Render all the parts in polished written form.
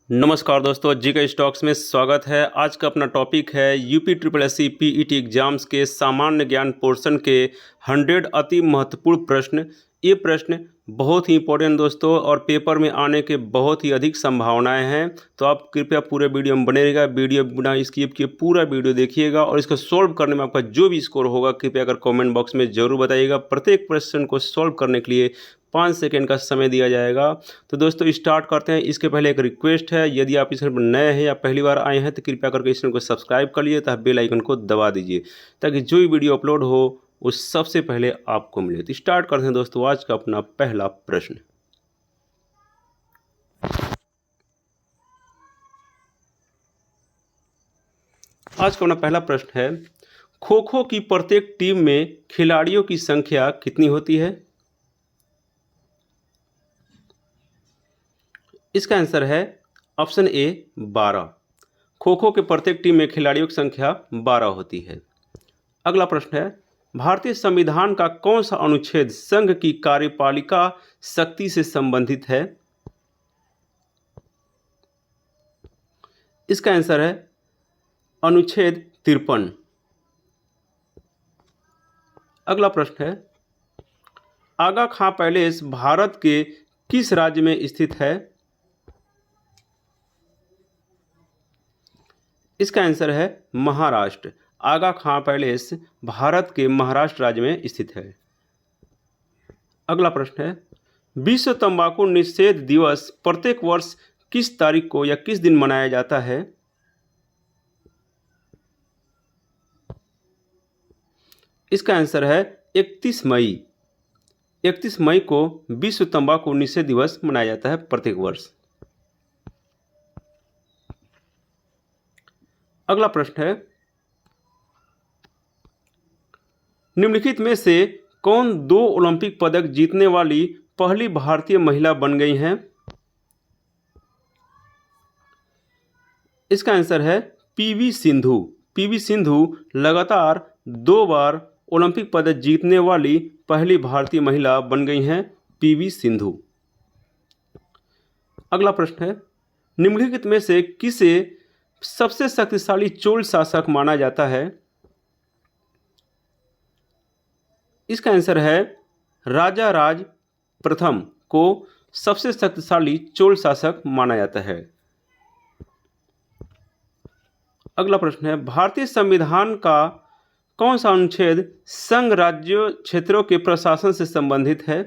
नमस्कार दोस्तों, GK stocks में स्वागत है। आज का अपना टॉपिक है UP triple SC PET exams के सामान्य ज्ञान पोर्शन के 100 अति महत्वपूर्ण प्रश्न। ये प्रश्न बहुत ही इंपॉर्टेंट दोस्तों और पेपर में आने के बहुत ही अधिक संभावनाएं हैं, तो आप कृपया पूरे वीडियो में बने रहिएगा। वीडियो बिना स्किप किए पूरा वीडियो देखिएगा और इसको सॉल्व करने में आपका जो भी स्कोर होगा कृपया अगर कमेंट बॉक्स में ज़रूर बताइएगा। प्रत्येक प्रश्न को सॉल्व करने के लिए 5 सेकेंड का समय दिया जाएगा। तो दोस्तों स्टार्ट करते हैं। इसके पहले एक रिक्वेस्ट है, यदि आप इस चैनल पर नए हैं या पहली बार आए हैं तो कृपया करके इस चैनल को सब्सक्राइब कर लीजिए तथा बेल आइकन को दबा दीजिए ताकि जो भी वीडियो अपलोड हो वो सबसे पहले आपको मिले। तो स्टार्ट करते हैं दोस्तों आज का अपना पहला प्रश्न। आज का अपना पहला प्रश्न है, खो खो की प्रत्येक टीम में खिलाड़ियों की संख्या कितनी होती है? इसका आंसर है ऑप्शन ए 12। खो खो के प्रत्येक टीम में खिलाड़ियों की संख्या 12 होती है। अगला प्रश्न है, भारतीय संविधान का कौन सा अनुच्छेद संघ की कार्यपालिका शक्ति से संबंधित है? इसका आंसर है अनुच्छेद 53। अगला प्रश्न है, आगा खां पैलेस भारत के किस राज्य में स्थित है? इसका आंसर है महाराष्ट्र। आगा खां पैलेस भारत के महाराष्ट्र राज्य में स्थित है। अगला प्रश्न है, विश्व तंबाकू निषेध दिवस प्रत्येक वर्ष किस तारीख को या किस दिन मनाया जाता है? इसका आंसर है 31 मई। 31 मई को विश्व तंबाकू निषेध दिवस मनाया जाता है प्रत्येक वर्ष। अगला प्रश्न है, निम्नलिखित में से कौन 2 ओलंपिक पदक जीतने वाली पहली भारतीय महिला बन गई हैं? इसका आंसर है पीवी सिंधु। पीवी सिंधु लगातार 2 बार ओलंपिक पदक जीतने वाली पहली भारतीय महिला बन गई हैं, पीवी सिंधु। अगला प्रश्न है, निम्नलिखित में से किसे सबसे शक्तिशाली चोल शासक माना जाता है? इसका आंसर है राजा राज प्रथम को सबसे शक्तिशाली चोल शासक माना जाता है। अगला प्रश्न है, भारतीय संविधान का कौन सा अनुच्छेद संघ राज्यों क्षेत्रों के प्रशासन से संबंधित है?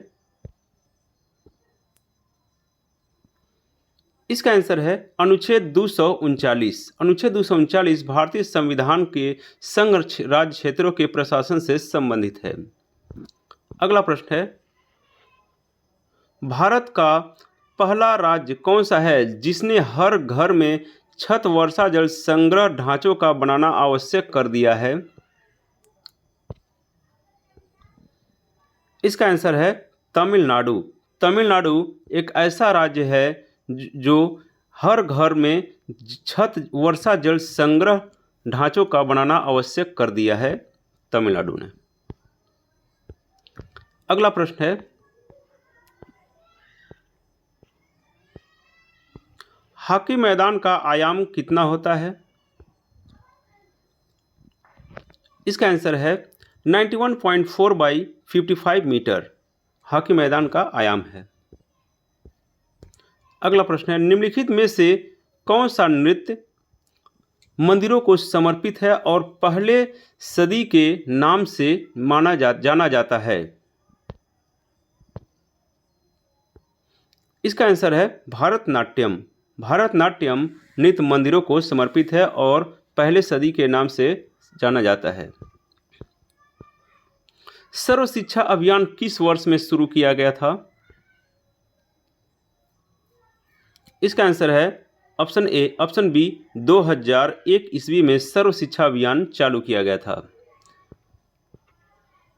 इसका आंसर है अनुच्छेद 239। अनुच्छेद 239 भारतीय संविधान के संघ राज्य क्षेत्रों के प्रशासन से संबंधित है। अगला प्रश्न है, भारत का पहला राज्य कौन सा है जिसने हर घर में छत वर्षा जल संग्रह ढांचों का बनाना आवश्यक कर दिया है? इसका आंसर है तमिलनाडु। तमिलनाडु एक ऐसा राज्य है जो हर घर में छत वर्षा जल संग्रह ढांचों का बनाना आवश्यक कर दिया है तमिलनाडु ने। अगला प्रश्न है, हॉकी मैदान का आयाम कितना होता है? इसका आंसर है 91.4 बाई 55 मीटर हॉकी मैदान का आयाम है। अगला प्रश्न है, निम्नलिखित में से कौन सा नृत्य मंदिरों को समर्पित है और पहले सदी के नाम से जाना जाता है? इसका आंसर है भारतनाट्यम। भारतनाट्यम नृत्य मंदिरों को समर्पित है और पहले सदी के नाम से जाना जाता है। सर्व शिक्षा अभियान किस वर्ष में शुरू किया गया था? इसका आंसर है ऑप्शन ए ऑप्शन बी 2001 ईस्वी में सर्व शिक्षा अभियान चालू किया गया था।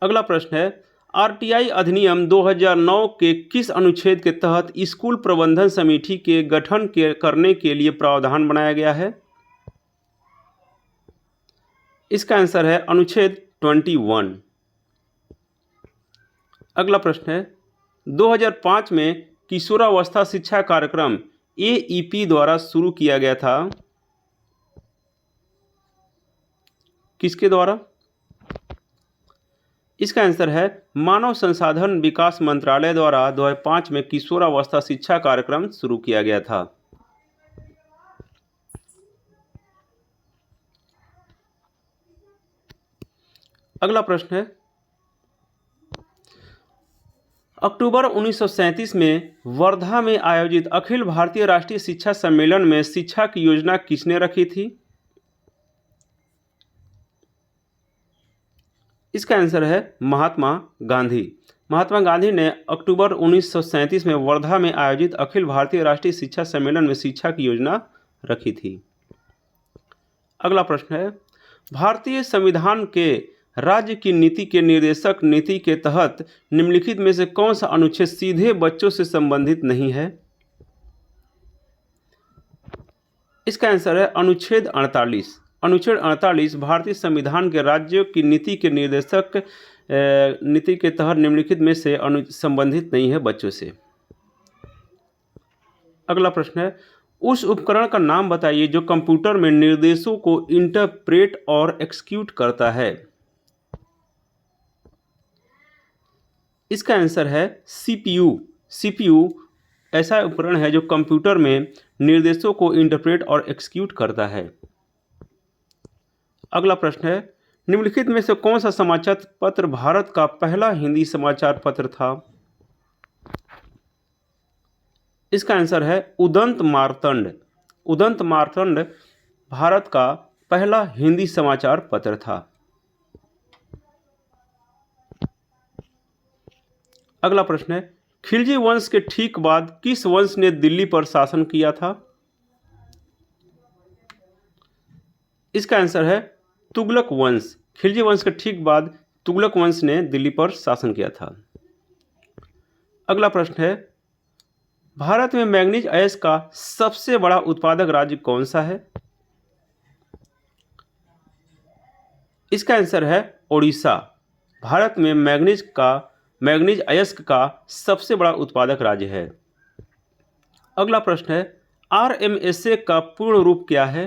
अगला प्रश्न है, आरटीआई अधिनियम 2009 के किस अनुच्छेद के तहत स्कूल प्रबंधन समिति के गठन करने के लिए प्रावधान बनाया गया है? इसका आंसर है अनुच्छेद 21। अगला प्रश्न है, 2005 में किशोरावस्था शिक्षा कार्यक्रम एईपी द्वारा शुरू किया गया था? किसके द्वारा? इसका आंसर है मानव संसाधन विकास मंत्रालय द्वारा 2005 में किशोरावस्था शिक्षा कार्यक्रम शुरू किया गया था। अगला प्रश्न है, अक्टूबर 1937 में वर्धा में आयोजित अखिल भारतीय राष्ट्रीय शिक्षा सम्मेलन में शिक्षा की योजना किसने रखी थी? इसका आंसर है महात्मा गांधी। महात्मा गांधी ने अक्टूबर 1937 में वर्धा में आयोजित अखिल भारतीय राष्ट्रीय शिक्षा सम्मेलन में शिक्षा की योजना रखी थी। अगला प्रश्न है, भारतीय संविधान के राज्य की नीति के निर्देशक नीति के तहत निम्नलिखित में से कौन सा अनुच्छेद सीधे बच्चों से संबंधित नहीं है? इसका आंसर है अनुच्छेद 48। अनुच्छेद 48 भारतीय संविधान के राज्यों की नीति के निर्देशक नीति के तहत निम्नलिखित में से संबंधित नहीं है बच्चों से। अगला प्रश्न है, उस उपकरण का नाम बताइए जो कंप्यूटर में निर्देशों को इंटरप्रेट और एक्सिक्यूट करता है। इसका आंसर है सीपीयू। सीपीयू ऐसा उपकरण है जो कंप्यूटर में निर्देशों को इंटरप्रेट और एक्सिक्यूट करता है। अगला प्रश्न है, निम्नलिखित में से कौन सा समाचार पत्र भारत का पहला हिंदी समाचार पत्र था? इसका आंसर है उदंत मार्तंड। उदंत मार्तंड भारत का पहला हिंदी समाचार पत्र था। अगला प्रश्न है, खिलजी वंश के ठीक बाद किस वंश ने दिल्ली पर शासन किया था? इसका आंसर है तुगलक वंश। खिलजी वंश के ठीक बाद तुगलक वंश ने दिल्ली पर शासन किया था। अगला प्रश्न है, भारत में मैंगनीज अयस्क का सबसे बड़ा उत्पादक राज्य कौन सा है? इसका आंसर है ओडिशा। भारत में मैंगनीज अयस्क का सबसे बड़ा उत्पादक राज्य है। अगला प्रश्न है, आरएमएसए का पूर्ण रूप क्या है?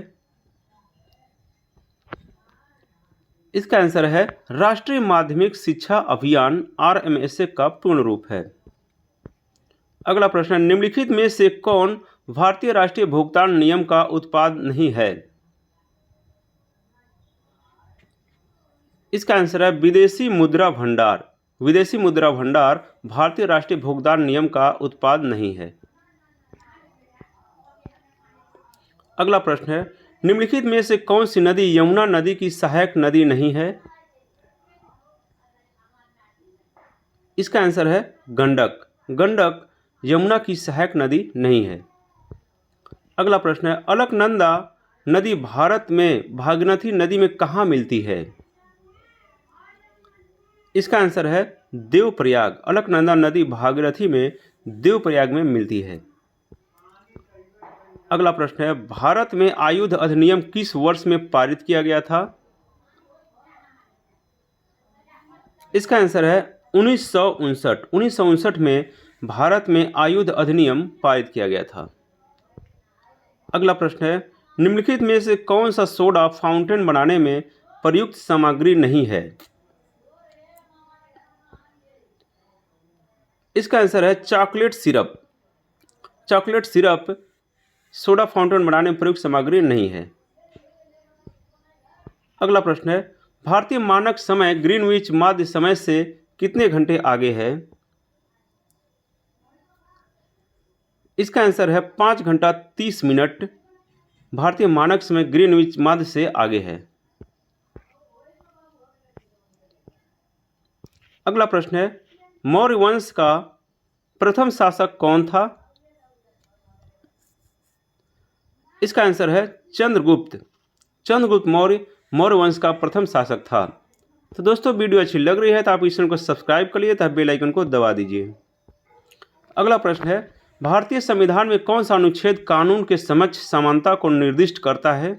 इसका आंसर है राष्ट्रीय माध्यमिक शिक्षा अभियान। आरएमएसए का पूर्ण रूप है। अगला प्रश्न, निम्नलिखित में से कौन भारतीय राष्ट्रीय भुगतान नियम का उत्पाद नहीं है? इसका आंसर है विदेशी मुद्रा भंडार। विदेशी मुद्रा भंडार भारतीय राष्ट्रीय भुगतान नियम का उत्पाद नहीं है। अगला प्रश्न है, निम्नलिखित में से कौन सी नदी यमुना नदी की सहायक नदी नहीं है? इसका आंसर है गंडक। गंडक यमुना की सहायक नदी नहीं है। अगला प्रश्न है, अलकनंदा नदी भारत में भागीरथी नदी में कहाँ मिलती है? इसका आंसर है देवप्रयाग। अलकनंदा नदी भागीरथी में देवप्रयाग में मिलती है। अगला प्रश्न है, भारत में आयुध अधिनियम किस वर्ष में पारित किया गया था? इसका आंसर है 1959। 1959 में भारत में आयुध अधिनियम पारित किया गया था। अगला प्रश्न है, निम्नलिखित में से कौन सा सोडा फाउंटेन बनाने में प्रयुक्त सामग्री नहीं है? इसका आंसर है chocolate syrup. Chocolate syrup soda fountain बनाने में प्रयुक्त सामग्री नहीं है। अगला प्रश्न है, भारतीय मानक समय ग्रीनविच मध्य समय से कितने घंटे आगे है? इसका आंसर है 5 घंटा 30 मिनट। भारतीय मानक समय ग्रीनविच मध्य से आगे है। अगला प्रश्न है, मौर्य वंश का प्रथम शासक कौन था? इसका आंसर है चंद्रगुप्त। चंद्रगुप्त मौर्य वंश का प्रथम शासक था। तो दोस्तों, वीडियो अच्छी लग रही है तो आप इस चैनल को सब्सक्राइब कर लिए तथा बेल आइकन को दबा दीजिए। अगला प्रश्न है, भारतीय संविधान में कौन सा अनुच्छेद कानून के समक्ष समानता को निर्दिष्ट करता है?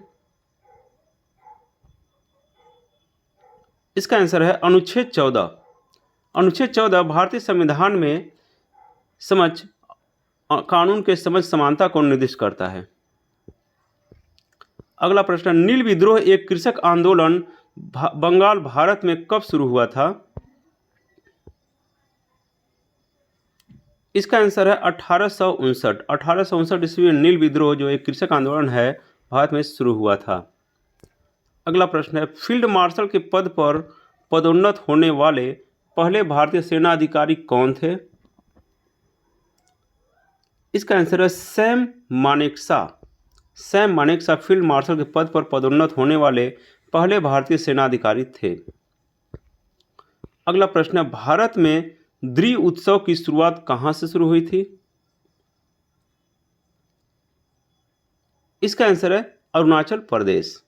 इसका आंसर है अनुच्छेद 14। अनुच्छेद 14 भारतीय संविधान में समक्ष कानून के समझ समानता को निर्दिष्ट करता है। अगला प्रश्न, नील विद्रोह एक कृषक आंदोलन बंगाल भारत में कब शुरू हुआ था? इसका आंसर है 1859। 1859 ईस्वी में नील विद्रोह जो एक कृषक आंदोलन है भारत में शुरू हुआ था। अगला प्रश्न है, फील्ड मार्शल के पद पर पदोन्नत होने वाले पहले भारतीय सेना अधिकारी कौन थे? इसका आंसर है Sam Manekshaw. Sam Manekshaw field marshal के पद पर पदोन्नत होने वाले पहले भारतीय सेना अधिकारी थे। अगला प्रश्न है, भारत में द्रि उत्सव की शुरुआत कहां से शुरू हुई थी? इसका आंसर है अरुणाचल प्रदेश।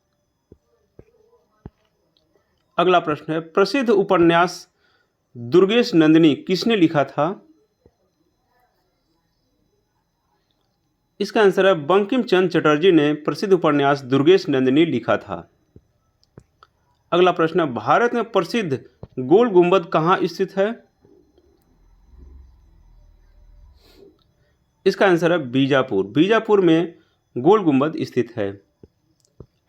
अगला प्रश्न है, प्रसिद्ध उपन्यास दुर्गेश नंदिनी किसने लिखा था? इसका आंसर है बंकिम चंद्र चटर्जी ने प्रसिद्ध उपन्यास दुर्गेश नंदिनी लिखा था। अगला प्रश्न है, भारत में प्रसिद्ध गोल गुंबद कहां स्थित है? इसका आंसर है बीजापुर। बीजापुर में गोल गुंबद स्थित है।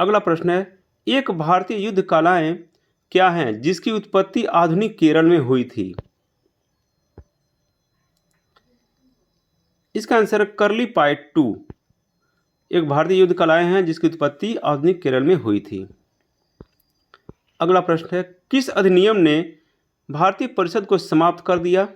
अगला प्रश्न है, एक भारतीय युद्ध कलाएं क्या हैं जिसकी उत्पत्ति आधुनिक केरल में हुई थी? इसका आंसर है करली पाइट 2। एक भारतीय युद्ध कलाएं हैं जिसकी उत्पत्ति आधुनिक केरल में हुई थी। अगला प्रश्न है, किस अधिनियम ने भारतीय परिषद को समाप्त कर दिया?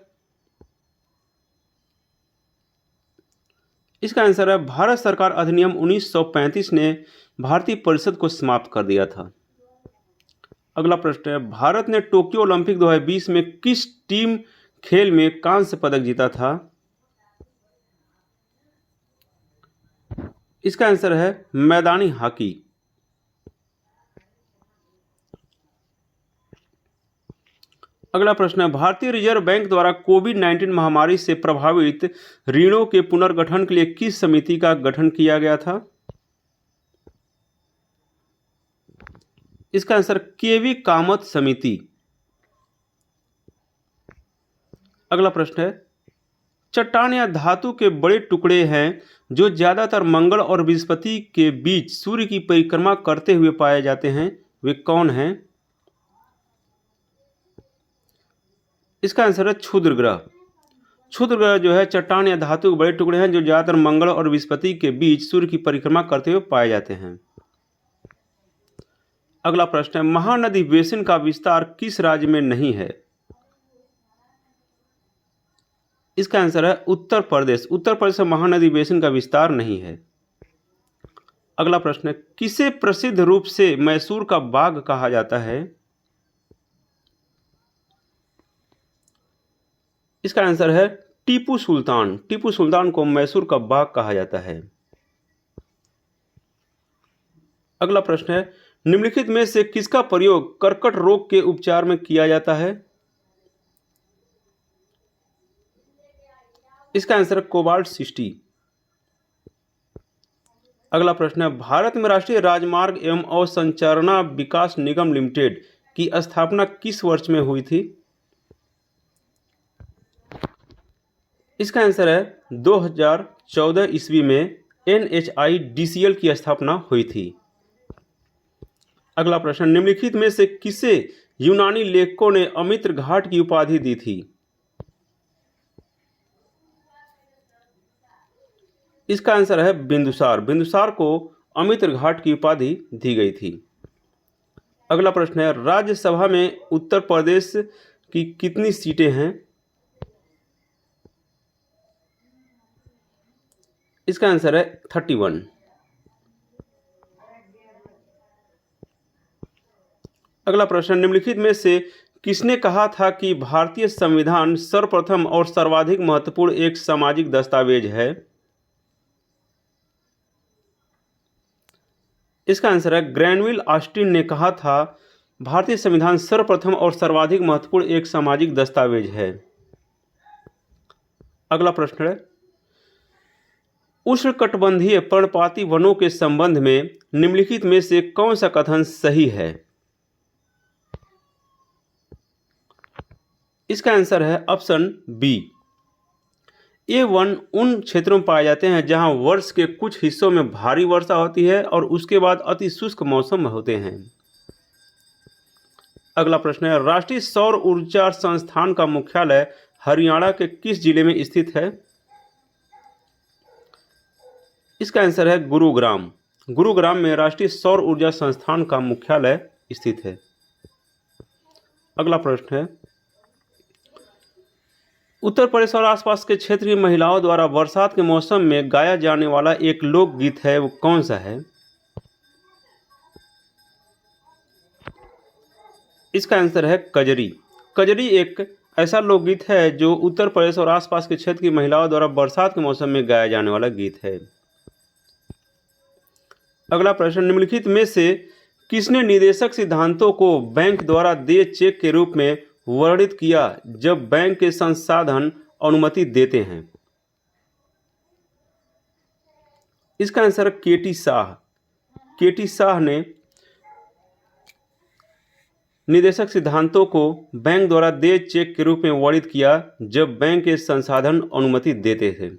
इसका आंसर है भारत सरकार अधिनियम 1935 ने भारतीय परिषद को समाप्त कर दिया था। अगला प्रश्न है, भारत ने टोक्यो ओलंपिक 2020 में किस टीम खेल में कांस्य पदक जीता था? इसका आंसर है मैदानी हॉकी। अगला प्रश्न है, भारतीय रिजर्व बैंक द्वारा कोविड-19 महामारी से प्रभावित ऋणों के पुनर्गठन के लिए किस समिति का गठन किया गया था? इसका आंसर केवी कामत समिति। अगला प्रश्न है, चट्टान या धातु के बड़े टुकड़े हैं जो ज्यादातर मंगल और बृहस्पति के बीच सूर्य की परिक्रमा करते हुए पाए जाते हैं, वे कौन हैं? इसका आंसर है क्षुद्र ग्रह। क्षुद्र ग्रह जो है चट्टान या धातु के बड़े टुकड़े हैं जो ज्यादातर मंगल और बृहस्पति के बीच सूर्य की परिक्रमा करते हुए पाए जाते हैं। अगला प्रश्न है, महानदी बेसिन का विस्तार किस राज्य में नहीं है? इसका आंसर है उत्तर प्रदेश। उत्तर प्रदेश में महानदी बेसिन का विस्तार नहीं है। अगला प्रश्न है, किसे प्रसिद्ध रूप से मैसूर का बाग कहा जाता है? इसका आंसर है टीपू सुल्तान। टीपू सुल्तान को मैसूर का बाग कहा जाता है। अगला प्रश्न है, निम्नलिखित में से किसका प्रयोग कर्कट रोग के उपचार में किया जाता है? इसका आंसर है कोबाल्ट 60। अगला प्रश्न है, भारत में राष्ट्रीय राजमार्ग एवं अवसंरचना विकास निगम लिमिटेड की स्थापना किस वर्ष में हुई थी? इसका आंसर है 2014 ईस्वी में NHIDCL की स्थापना हुई थी। अगला प्रश्न, निम्नलिखित में से किसे यूनानी लेखकों ने अमित्र घाट की उपाधि दी थी? इसका आंसर है बिंदुसार। बिंदुसार को अमित्र घाट की उपाधि दी गई थी। अगला प्रश्न है, राज्यसभा में उत्तर प्रदेश की कितनी सीटें हैं? इसका आंसर है 31। अगला प्रश्न, निम्नलिखित में से किसने कहा था कि भारतीय संविधान सर्वप्रथम और सर्वाधिक महत्वपूर्ण एक सामाजिक दस्तावेज है? इसका आंसर है ग्रैनविल ऑस्टिन ने कहा था भारतीय संविधान सर्वप्रथम और सर्वाधिक महत्वपूर्ण एक सामाजिक दस्तावेज है। अगला प्रश्न है, उष्णकटिबंधीय पर्णपाती वनों के संबंध में निम्नलिखित में से कौन सा कथन सही है? इसका आंसर है ऑप्शन बी। A1 उन क्षेत्रों में पाए जाते हैं जहां वर्ष के कुछ हिस्सों में भारी वर्षा होती है और उसके बाद अति शुष्क मौसम होते हैं। अगला प्रश्न है, राष्ट्रीय सौर ऊर्जा संस्थान का मुख्यालय हरियाणा के किस जिले में स्थित है? इसका आंसर है गुरुग्राम। गुरुग्राम में राष्ट्रीय सौर ऊर्जा संस्थान का मुख्यालय स्थित है। अगला प्रश्न है, उत्तर प्रदेश और आसपास के क्षेत्र की महिलाओं द्वारा बरसात के मौसम में गाया जाने वाला एक लोकगीत है, वो कौन सा है? इसका आंसर है कजरी। कजरी एक ऐसा लोकगीत है जो उत्तर प्रदेश और आसपास के क्षेत्र की महिलाओं द्वारा बरसात के मौसम में गाया जाने वाला गीत है। अगला प्रश्न, निम्नलिखित में से किसने निदेशक सिद्धांतों को बैंक द्वारा देय चेक के रूप में वर्णित किया जब बैंक के संसाधन अनुमति देते हैं? इसका आंसर केटी शाह। केटी शाह ने निदेशक सिद्धांतों को बैंक द्वारा देय चेक के रूप में वर्णित किया जब बैंक के संसाधन अनुमति देते थे।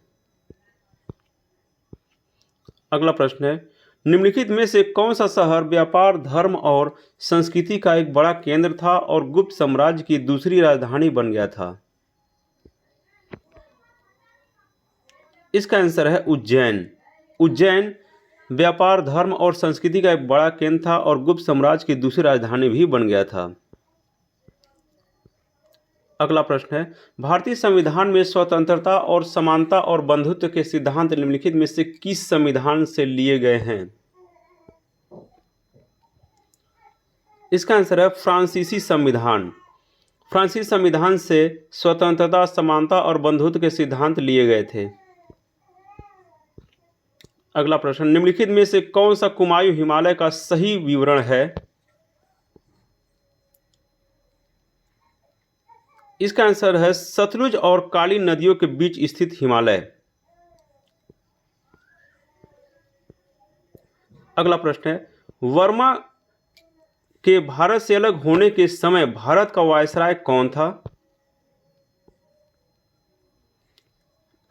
अगला प्रश्न है, निम्नलिखित में से कौन सा शहर व्यापार, धर्म और संस्कृति का एक बड़ा केंद्र था और गुप्त साम्राज्य की दूसरी राजधानी बन गया था? इसका आंसर है उज्जैन। उज्जैन व्यापार, धर्म और संस्कृति का एक बड़ा केंद्र था और गुप्त साम्राज्य की दूसरी राजधानी भी बन गया था। अगला प्रश्न है, भारतीय संविधान में स्वतंत्रता और समानता और बंधुत्व के सिद्धांत निम्नलिखित में से किस संविधान से लिए गए हैं? इसका आंसर है फ्रांसीसी संविधान। फ्रांसीसी संविधान से स्वतंत्रता, समानता और बंधुत्व के सिद्धांत लिए गए थे। अगला प्रश्न, निम्नलिखित में से कौन सा कुमायूं हिमालय का सही विवरण है? इसका आंसर है सतलुज और काली नदियों के बीच स्थित हिमालय। अगला प्रश्न है, वर्मा के भारत से अलग होने के समय भारत का वायसराय कौन था?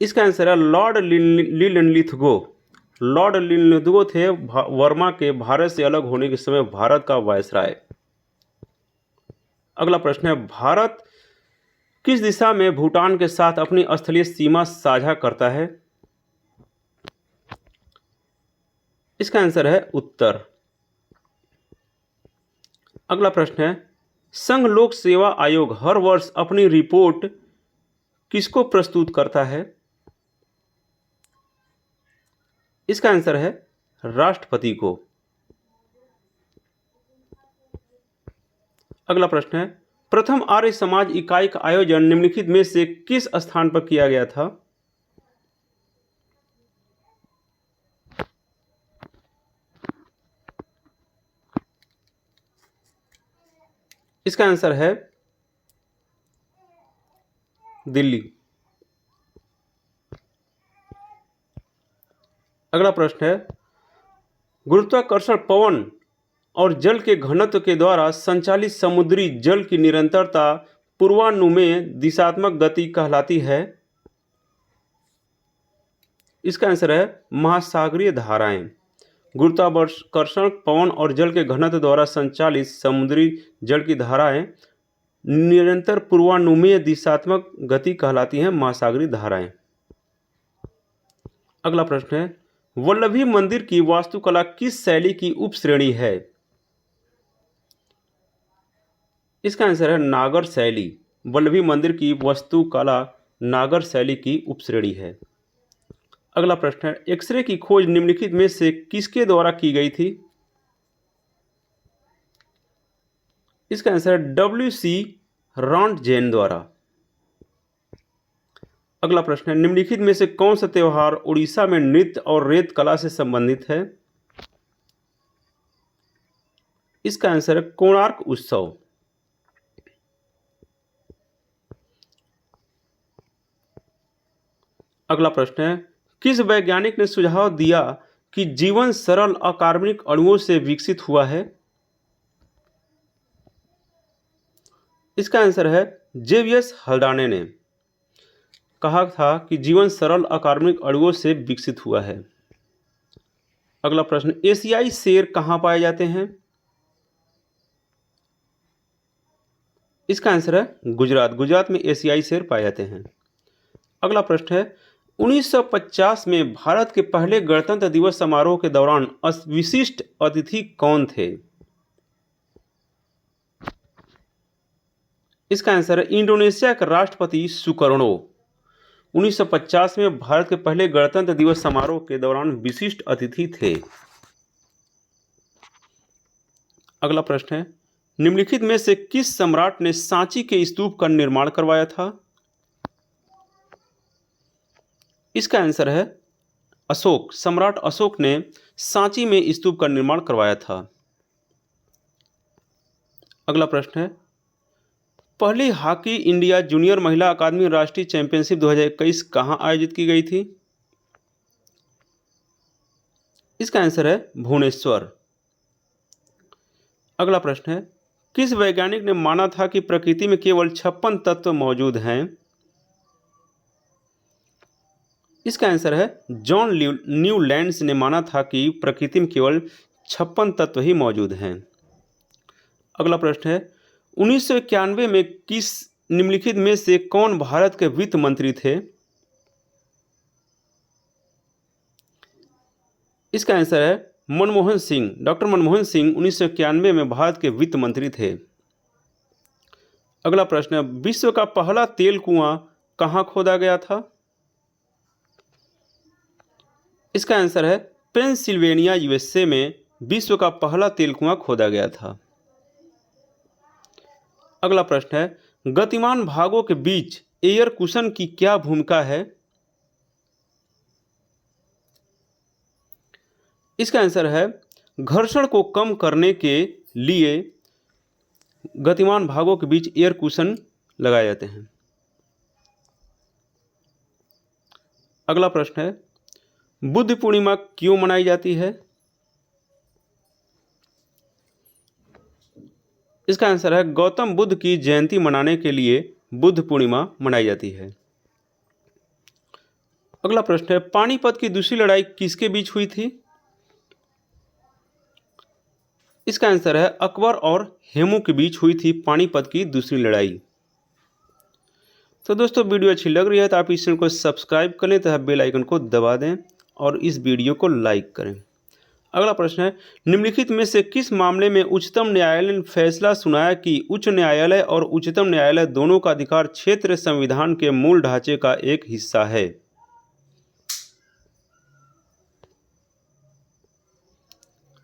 इसका आंसर है लॉर्ड लिनलिथगो। लॉर्ड लिनलिथगो थे वर्मा के भारत से अलग होने के समय भारत का वायसराय। अगला प्रश्न है, भारत किस दिशा में भूटान के साथ अपनी स्थलीय सीमा साझा करता है? इसका आंसर है उत्तर। अगला प्रश्न है, संघ लोक सेवा आयोग हर वर्ष अपनी रिपोर्ट किसको प्रस्तुत करता है? इसका आंसर है राष्ट्रपति को। अगला प्रश्न है, प्रथम आर्य समाज इकाई का आयोजन निम्नलिखित में से किस स्थान पर किया गया था? इसका आंसर है दिल्ली। अगला प्रश्न है, गुरुत्वाकर्षण पवन और जल के घनत्व के द्वारा संचालित समुद्री जल की निरंतरता पूर्वानुमेय दिशात्मक गति कहलाती है। इसका आंसर है महासागरीय धाराएं। गुरुत्वाकर्षण पवन और जल के घनत्व द्वारा संचालित समुद्री जल की धाराएं निरंतर पूर्वानुमेय दिशात्मक गति कहलाती हैं, महासागरीय धाराएं। अगला प्रश्न है, वल्लभी मंदिर की वास्तुकला किस शैली की उपश्रेणी है? इसका आंसर है नागर शैली। वल्लभी मंदिर की वास्तुकला नागर शैली की उपश्रेणी है। अगला प्रश्न है, एक्सरे की खोज निम्नलिखित में से किसके द्वारा की गई थी? इसका आंसर है W.C. रॉन्टजेन द्वारा। अगला प्रश्न है, निम्नलिखित में से कौन सा त्योहार उड़ीसा में नृत्य और रेत कला से संबंधित है? इसका आंसर है कोणार्क उत्सव। अगला प्रश्न है, किस वैज्ञानिक ने सुझाव दिया कि जीवन सरल अकार्बनिक अणुओं से विकसित हुआ है? इसका आंसर है जेवियस हल्डाने ने। कहा था कि जीवन सरल अकार्बनिक अणुओं से विकसित हुआ है? अगला प्रश्न, एशियाई शेर कहाँ पाए जाते हैं? इसका आंसर है गुजरात। गुजरात में एशियाई शेर पाए जाते हैं। अगला प्रश्न है, 1950 में भारत के पहले गणतंत्र दिवस समारोह के दौरान विशिष्ट अतिथि कौन थे? इसका आंसर है इंडोनेशिया के राष्ट्रपति सुकर्णो। 1950 में भारत के पहले गणतंत्र दिवस समारोह के दौरान विशिष्ट अतिथि थे। अगला प्रश्न है, निम्नलिखित में से किस सम्राट ने सांची के स्तूप का निर्माण करवाया था? इसका आंसर है अशोक। सम्राट अशोक ने सांची में स्तूप का निर्माण करवाया था। अगला प्रश्न है, पहली हॉकी इंडिया जूनियर महिला अकादमी राष्ट्रीय चैंपियनशिप 2021 कहां आयोजित की गई थी? इसका आंसर है भुवनेश्वर। अगला प्रश्न है, किस वैज्ञानिक ने माना था कि प्रकृति में केवल 56 तत्व मौजूद हैं? इसका आंसर है जॉन न्यूलैंड्स ने माना था कि प्रकृति में केवल 56 तत्व ही मौजूद हैं। अगला प्रश्न है, 1991 में किस निम्नलिखित में से कौन भारत के वित्त मंत्री थे? इसका आंसर है मनमोहन सिंह। डॉक्टर मनमोहन सिंह 1991 में भारत के वित्त मंत्री थे। अगला प्रश्न है, विश्व का पहला तेल कुआं कहां खोदा गया था? इसका आंसर है पेंसिल्वेनिया यूएसए में विश्व का पहला तेल कुआं खोदा गया था। अगला प्रश्न है, गतिमान भागों के बीच एयर कुशन की क्या भूमिका है? इसका आंसर है घर्षण को कम करने के लिए गतिमान भागों के बीच एयर कुशन लगाए जाते हैं। अगला प्रश्न है, बुद्ध पूर्णिमा क्यों मनाई जाती है? इसका आंसर है गौतम बुद्ध की जयंती मनाने के लिए बुद्ध पूर्णिमा मनाई जाती है। अगला प्रश्न है, पानीपत की दूसरी लड़ाई किसके बीच हुई थी? इसका आंसर है अकबर और हेमू के बीच हुई थी पानीपत की दूसरी लड़ाई। तो दोस्तों, वीडियो अच्छी लग रही है तो आप इस चैनल को सब्सक्राइब कर लें तथा बेल आइकन को दबा दें और इस वीडियो को लाइक करें। अगला प्रश्न है, निम्नलिखित में से किस मामले में उच्चतम न्यायालय ने फैसला सुनाया कि उच्च न्यायालय और उच्चतम न्यायालय दोनों का अधिकार क्षेत्र संविधान के मूल ढांचे का एक हिस्सा है?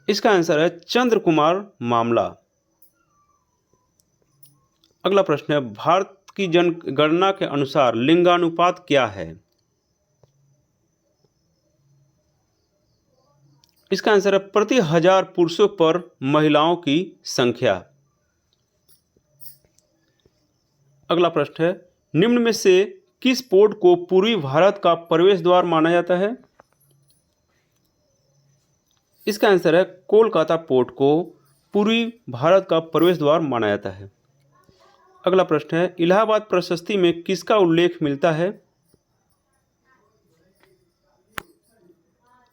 इसका आंसर है चंद्र कुमार मामला। अगला प्रश्न है, भारत की जनगणना के अनुसार लिंगानुपात क्या है? इसका आंसर है प्रति 1000 पुरुषों पर महिलाओं की संख्या। अगला प्रश्न है, निम्न में से किस पोर्ट को पूर्वी भारत का प्रवेश द्वार माना जाता है? इसका आंसर है कोलकाता पोर्ट को पूर्वी भारत का प्रवेश द्वार माना जाता है। अगला प्रश्न है, इलाहाबाद प्रशस्ति में किसका उल्लेख मिलता है?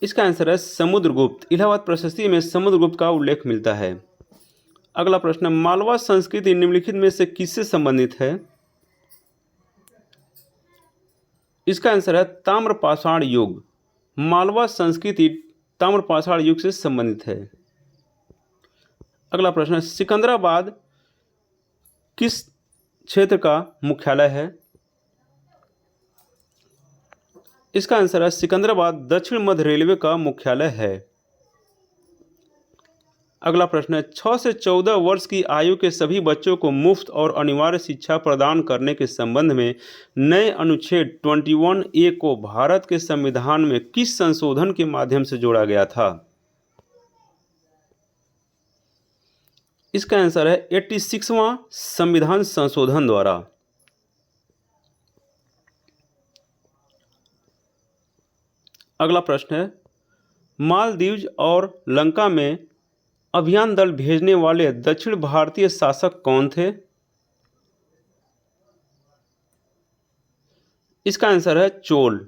इसका आंसर है समुद्रगुप्त। इलाहाबाद प्रशस्ति में समुद्रगुप्त का उल्लेख मिलता है। अगला प्रश्न, मालवा संस्कृति निम्नलिखित में से किससे संबंधित है? इसका आंसर है ताम्रपाषाण युग। मालवा संस्कृति ताम्रपाषाण युग से संबंधित है। अगला प्रश्न, सिकंदराबाद किस क्षेत्र का मुख्यालय है? इसका आंसर है सिकंदराबाद दक्षिण मध्य रेलवे का मुख्यालय है। अगला प्रश्न है, 6 से 14 वर्ष की आयु के सभी बच्चों को मुफ्त और अनिवार्य शिक्षा प्रदान करने के संबंध में नए अनुच्छेद 21A को भारत के संविधान में किस संशोधन के माध्यम से जोड़ा गया था? इसका आंसर है 86वां संविधान संशोधन द्वारा। अगला प्रश्न है, मालदीव और लंका में अभियान दल भेजने वाले दक्षिण भारतीय शासक कौन थे? इसका आंसर है चोल।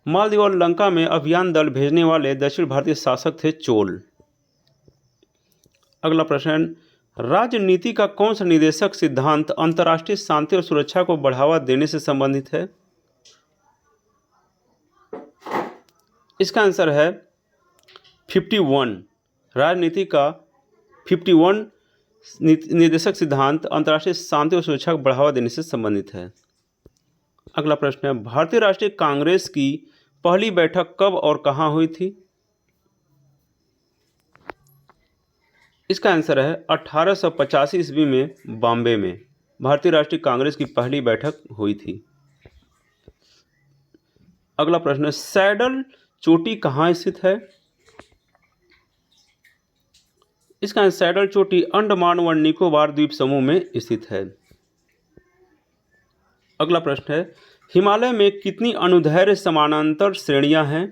मालदीव और लंका में अभियान दल भेजने वाले दक्षिण भारतीय शासक थे चोल। अगला प्रश्न, राजनीति का कौन सा निदेशक सिद्धांत अंतर्राष्ट्रीय शांति और सुरक्षा को बढ़ावा देने से संबंधित है? इसका आंसर है 51। राजनीति का 51 निदेशक सिद्धांत अंतर्राष्ट्रीय शांति और सुरक्षा को बढ़ावा देने से संबंधित है। अगला प्रश्न है, भारतीय राष्ट्रीय कांग्रेस की पहली बैठक कब और कहां हुई थी? इसका आंसर है 1885 ईस्वी में बॉम्बे में भारतीय राष्ट्रीय कांग्रेस की पहली बैठक हुई थी। अगला प्रश्न है, सैडल चोटी कहाँ स्थित है? इसका आंसर सैडल चोटी अंडमान व निकोबार द्वीप समूह में स्थित है। अगला प्रश्न है, हिमालय में कितनी अनुदैर्ध्य समानांतर श्रेणियां हैं?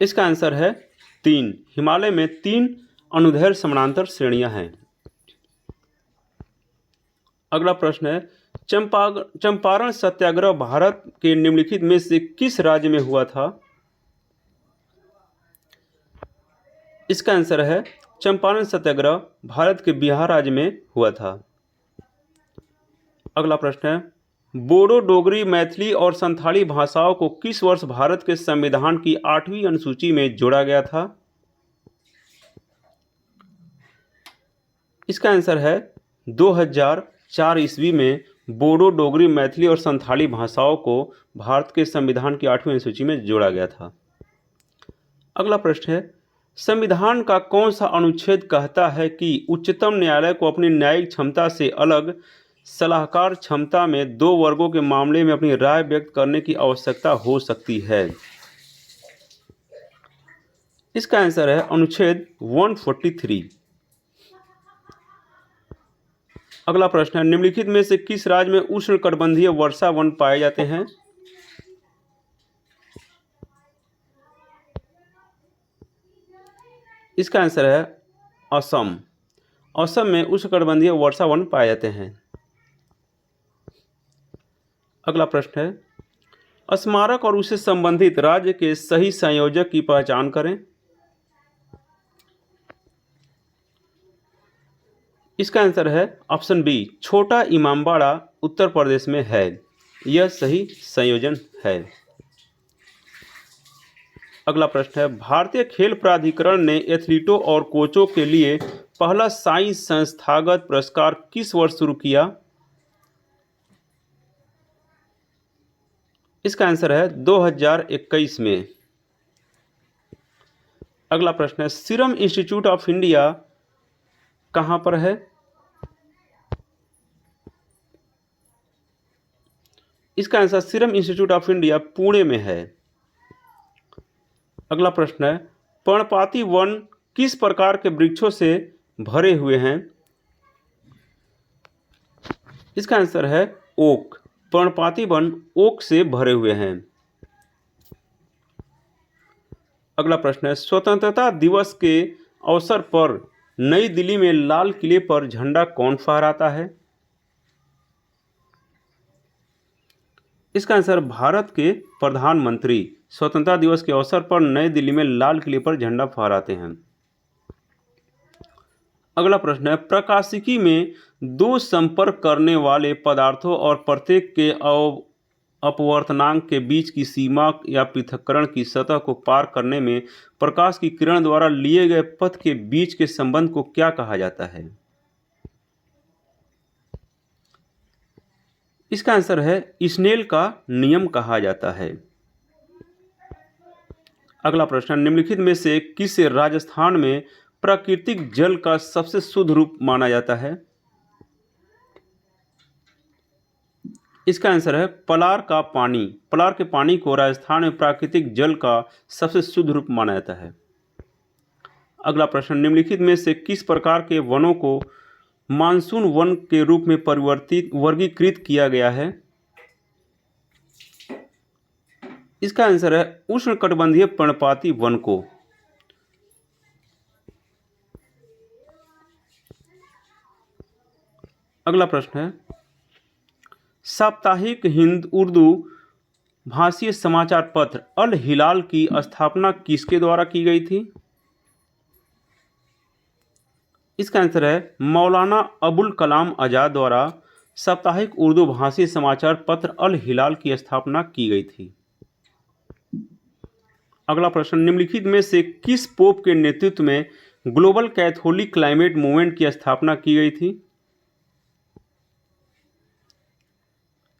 इसका आंसर है 3। हिमालय में 3 अनुदैर्ध्य समानांतर श्रेणियां हैं। अगला प्रश्न है, चंपारण सत्याग्रह भारत के निम्नलिखित में से किस राज्य में हुआ था? इसका आंसर है चंपारण सत्याग्रह भारत के बिहार राज्य में हुआ था। अगला प्रश्न है, बोडो, डोगरी, मैथिली और संथाली भाषाओं को किस वर्ष भारत के संविधान की 8वीं अनुसूची में जोड़ा गया था? इसका आंसर है 2004 ईस्वी में बोडो, डोगरी, मैथिली और संथाली भाषाओं को भारत के संविधान की 8वीं अनुसूची में जोड़ा गया था। अगला प्रश्न है, संविधान का कौन सा अनुच्छेद कहता है कि उच्चतम न्यायालय को अपनी न्यायिक क्षमता से अलग सलाहकार क्षमता में 2 वर्गों के मामले में अपनी राय व्यक्त करने की आवश्यकता हो सकती है? इसका आंसर है अनुच्छेद 143। अगला प्रश्न है, निम्नलिखित में से किस राज्य में उष्णकटिबंधीय वर्षा वन पाए जाते हैं? इसका आंसर है असम। असम में उष्णकटिबंधीय वर्षा वन पाए जाते हैं। अगला प्रश्न है, स्मारक और उससे संबंधित राज्य के सही संयोजक की पहचान करें। इसका आंसर है ऑप्शन बी, छोटा इमामबाड़ा उत्तर प्रदेश में है। यह सही संयोजन है। अगला प्रश्न है, भारतीय खेल प्राधिकरण ने एथलीटों और कोचों के लिए पहला साइंस संस्थागत पुरस्कार किस वर्ष शुरू किया? इसका आंसर है 2021 में। अगला प्रश्न है, सीरम इंस्टीट्यूट ऑफ इंडिया कहां पर है? इसका answer serum institute of India Pune में है। अगला प्रश्न है, पर्णपाती वन किस प्रकार के वृक्षों से भरे हुए हैं? इसका आंसर है ओक। पर्णपाती वन ओक से भरे हुए हैं। अगला प्रश्न है, स्वतंत्रता दिवस के अवसर पर नई दिल्ली में लाल किले पर झंडा कौन फहराता है? इसका आंसर भारत के प्रधानमंत्री स्वतंत्रता दिवस के अवसर पर नई दिल्ली में लाल किले पर झंडा फहराते हैं। अगला प्रश्न है, प्रकाशिकी में 2 संपर्क करने वाले पदार्थों और प्रत्येक के अपवर्तनांक के बीच की सीमा या पृथक्करण की सतह को पार करने में प्रकाश की किरण द्वारा लिए गए पथ के बीच के संबंध को क्या कहा जाता है? इसका आंसर है स्नेल का नियम कहा जाता है। अगला प्रश्न, निम्नलिखित में से किसे राजस्थान में प्राकृतिक जल का सबसे शुद्ध रूप माना जाता है? इसका आंसर है पलार का पानी। पलार के पानी को राजस्थान में प्राकृतिक जल का सबसे शुद्ध रूप माना जाता है। अगला प्रश्न, निम्नलिखित में से किस प्रकार के वनों को मानसून वन के रूप में वर्गीकृत किया गया है? इसका आंसर है उष्णकटिबंधीय पर्णपाती वन को। अगला प्रश्न है, साप्ताहिक हिंद उर्दू भाषीय समाचार पत्र अल हिलाल की स्थापना किसके द्वारा की गई थी? इसका आंसर है मौलाना अबुल कलाम आज़ाद द्वारा साप्ताहिक उर्दू भाषी समाचार पत्र अल हिलाल की स्थापना की गई थी। अगला प्रश्न, निम्नलिखित में से किस पोप के नेतृत्व में ग्लोबल कैथोलिक क्लाइमेट मूवमेंट की स्थापना की गई थी?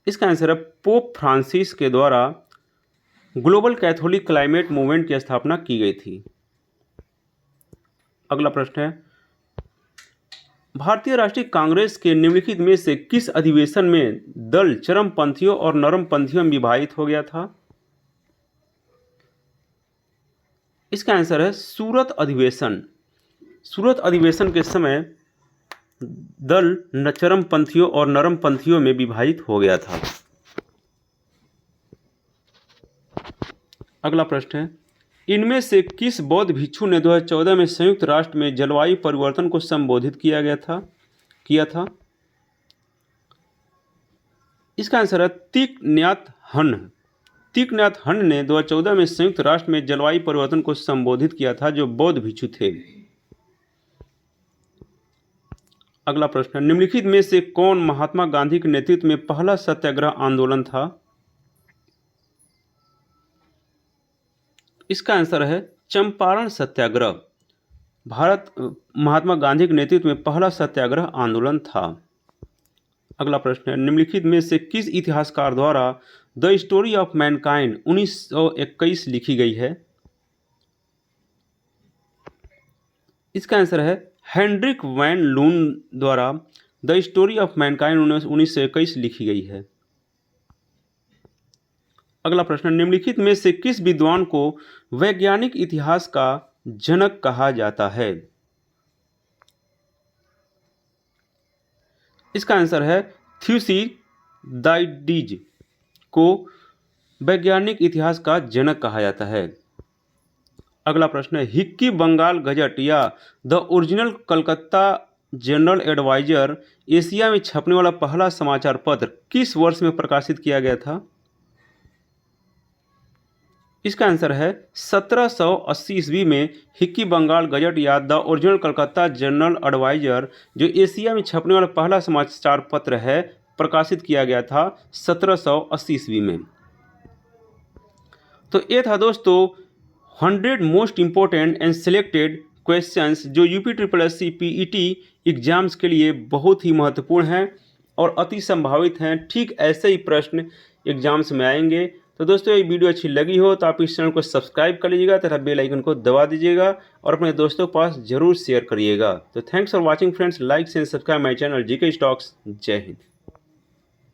इसका आंसर है पोप फ्रांसिस के द्वारा ग्लोबल कैथोलिक क्लाइमेट मूवमेंट की स्थापना की गई थी। अगला प्रश्न है, भारतीय राष्ट्रीय कांग्रेस के निम्नलिखित में से किस अधिवेशन में दल चरमपंथियों और नरमपंथियों में विभाजित हो गया था? इसका आंसर है सूरत अधिवेशन। सूरत अधिवेशन के समय दल चरमपंथियों और नरमपंथियों में विभाजित हो गया था। अगला प्रश्न है, इनमें से किस बौद्ध भिक्षु ने 2014 में संयुक्त राष्ट्र में जलवायु परिवर्तन को संबोधित किया था? इसका आंसर है तिक न्यात हन। तिक न्यात हन ने 2014 में संयुक्त राष्ट्र में जलवायु परिवर्तन को संबोधित किया था, जो बौद्ध भिक्षु थे। अगला प्रश्न, निम्नलिखित में से कौन महात्मा गांधी के नेतृत्व में पहला सत्याग्रह आंदोलन था? इसका आंसर है चंपारण सत्याग्रह। महात्मा गांधी के नेतृत्व में पहला सत्याग्रह आंदोलन था। अगला प्रश्न है, निम्नलिखित में से किस इतिहासकार द्वारा द स्टोरी ऑफ मैनकाइंड 1921 लिखी गई है? इसका आंसर है हेनरिक वैन लून द्वारा द स्टोरी ऑफ मैनकाइंड 1921 लिखी गई है। अगला प्रश्न, निम्नलिखित में से किस विद्वान को वैज्ञानिक इतिहास का जनक कहा जाता है? इसका आंसर है थ्यूसिडाइडिज को वैज्ञानिक इतिहास का जनक कहा जाता है। अगला प्रश्न है, हिक्की बंगाल गजट या the original Calcutta general advisor Asia में छपने वाला पहला समाचार पत्र किस वर्ष में प्रकाशित किया गया था? इसका आंसर है 1780 ईस्वी में हिक्की बंगाल गजट या the original Calcutta general advisor, जो एशिया में छपने वाला पहला समाचार पत्र है, प्रकाशित किया गया था 1780 ईस्वी में। तो ये था दोस्तों 100 most important and selected questions जो UPSSC PET एग्जाम्स के लिए बहुत ही महत्वपूर्ण हैं और अति संभावित हैं। ठीक ऐसे ही प्रश्न एग्जाम्स में आएंगे। तो दोस्तों, ये वीडियो अच्छी लगी हो तो आप इस चैनल को सब्सक्राइब कर लीजिएगा तथा बेल आइकन को दबा दीजिएगा और अपने दोस्तों के पास जरूर शेयर करिएगा। तो thanks for watching friends, like and subscribe my channel GK stocks. जय हिंद।